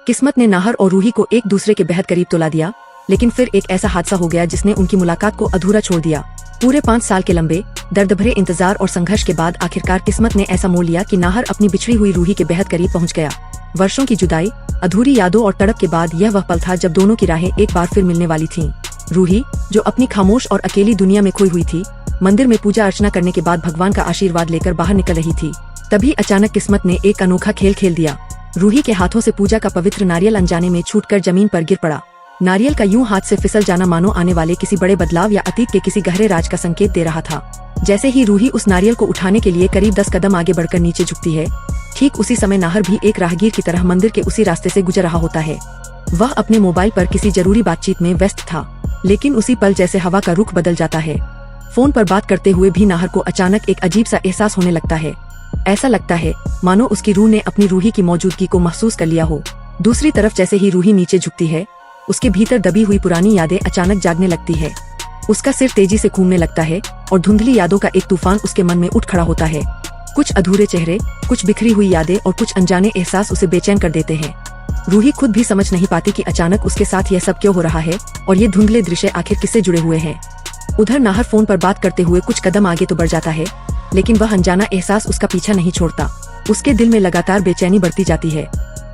किस्मत ने नाहर और रूही को एक दूसरे के बेहद करीब तो ला दिया, लेकिन फिर एक ऐसा हादसा हो गया जिसने उनकी मुलाकात को अधूरा छोड़ दिया। पूरे 5 साल के लंबे दर्द भरे इंतजार और संघर्ष के बाद आखिरकार किस्मत ने ऐसा मोड़ लिया कि नाहर अपनी बिछड़ी हुई रूही के बेहद करीब पहुंच गया। वर्षों की जुदाई, अधूरी यादों और तड़प के बाद यह वह पल था जब दोनों की राहें एक बार फिर मिलने वाली थीं। रूही, जो अपनी खामोश और अकेली दुनिया में खोई हुई थी, मंदिर में पूजा अर्चना करने के बाद भगवान का आशीर्वाद लेकर बाहर निकल रही थी। तभी अचानक किस्मत ने एक अनोखा खेल खेल दिया। रूही के हाथों से पूजा का पवित्र नारियल अनजाने में छूटकर जमीन पर गिर पड़ा। नारियल का यूं हाथ से फिसल जाना मानो आने वाले किसी बड़े बदलाव या अतीत के किसी गहरे राज का संकेत दे रहा था। जैसे ही रूही उस नारियल को उठाने के लिए करीब 10 कदम आगे बढ़कर नीचे झुकती है, ठीक उसी समय नाहर भी एक राहगीर की तरह मंदिर के उसी रास्ते से गुजर रहा होता है। वह अपने मोबाइल पर किसी जरूरी बातचीत में व्यस्त था, लेकिन उसी पल जैसे हवा का रुख बदल जाता है। फोन पर बात करते हुए भी नाहर को अचानक एक अजीब सा एहसास होने लगता है। ऐसा लगता है मानो उसकी रूह ने अपनी रूही की मौजूदगी को महसूस कर लिया हो। दूसरी तरफ जैसे ही रूही नीचे झुकती है, उसके भीतर दबी हुई पुरानी यादें अचानक जागने लगती है। उसका सिर तेजी से घूमने लगता है और धुंधली यादों का एक तूफान उसके मन में उठ खड़ा होता है। कुछ अधूरे चेहरे, कुछ बिखरी हुई यादें और कुछ अनजाने एहसास उसे बेचैन कर देते हैं। रूही खुद भी समझ नहीं पाती कि अचानक उसके साथ यह सब क्यों हो रहा है और ये धुंधले दृश्य आखिर किससे जुड़े हुए हैं। उधर नाहर फोन पर बात करते हुए कुछ कदम आगे तो बढ़ जाता है, लेकिन वह अनजाना एहसास उसका पीछा नहीं छोड़ता। उसके दिल में लगातार बेचैनी बढ़ती जाती है।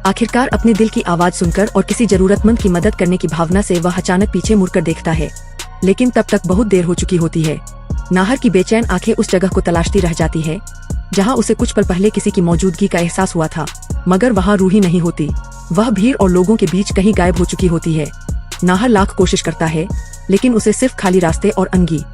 आखिरकार अपने दिल की आवाज सुनकर और किसी जरूरतमंद की मदद करने की भावना से वह अचानक पीछे मुड़कर देखता है, लेकिन तब तक बहुत देर हो चुकी होती है। नाहर की बेचैन आंखें उस जगह को तलाशती रह जाती है जहां उसे कुछ पल पहले किसी की मौजूदगी का एहसास हुआ था, मगर वहां रूही नहीं होती। वह भीड़ और लोगों के बीच कहीं गायब हो चुकी होती है। नाहर लाख कोशिश करता है, लेकिन उसे सिर्फ खाली रास्ते और अनगी